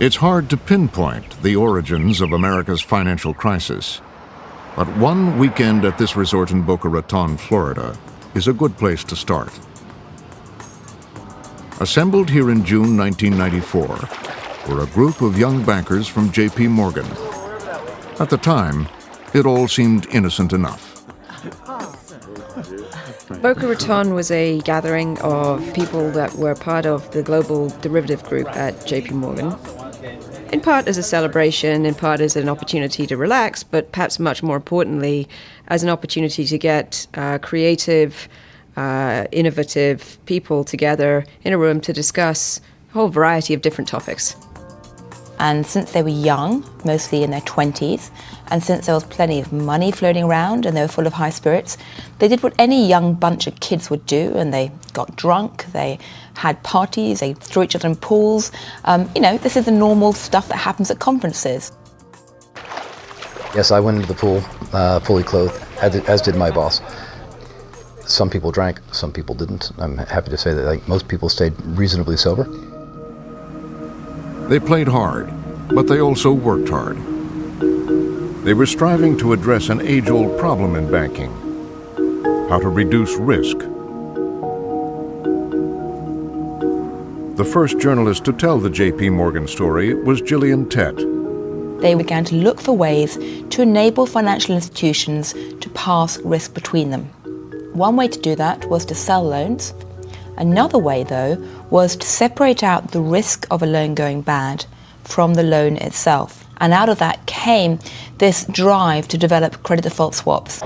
It's hard to pinpoint the origins of America's financial crisis, but one weekend at this resort in Boca Raton, Florida, is a good place to start. Assembled here in June 1994 were a group of young bankers from J.P. Morgan. At the time, it all seemed innocent enough. Boca Raton was a gathering of people that were part of the global derivative group at J.P. Morgan. In part as a celebration, in part as an opportunity to relax, but perhaps much more importantly, as an opportunity to get creative, innovative people together in a room to discuss a whole variety of different topics. And since they were young, mostly in their 20s, and since there was plenty of money floating around and they were full of high spirits, they did what any young bunch of kids would do, and they got drunk, they had parties, they threw each other in pools. This is the normal stuff that happens at conferences. Yes, I went into the pool fully clothed, as did my boss. Some people drank, some people didn't. I'm happy to say that most people stayed reasonably sober. They played hard, but they also worked hard. They were striving to address an age-old problem in banking: how to reduce risk. The first journalist to tell the J.P. Morgan story was Gillian Tett. They began to look for ways to enable financial institutions to pass risk between them. One way to do that was to sell loans. Another way, though, was to separate out the risk of a loan going bad from the loan itself. And out of that came this drive to develop credit default swaps.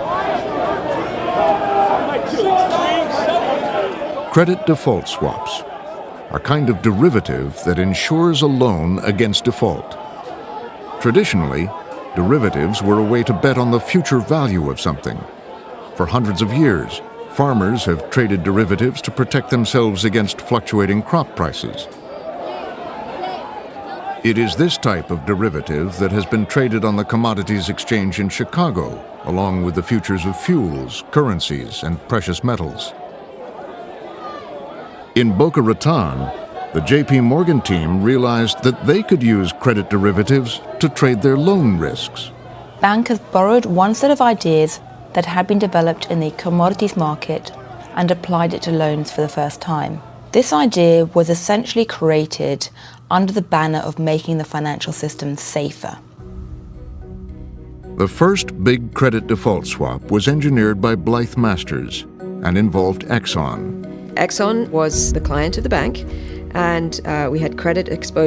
Credit default swaps, a kind of derivative that insures a loan against default. Traditionally, derivatives were a way to bet on the future value of something. For hundreds of years, farmers have traded derivatives to protect themselves against fluctuating crop prices. It is this type of derivative that has been traded on the Commodities Exchange in Chicago, along with the futures of fuels, currencies, and precious metals. In Boca Raton, the J.P. Morgan team realized that they could use credit derivatives to trade their loan risks. Bankers borrowed one set of ideas that had been developed in the commodities market and applied it to loans for the first time. This idea was essentially created under the banner of making the financial system safer. The first big credit default swap was engineered by Blythe Masters and involved Exxon. Exxon was the client of the bank, and we had credit exposure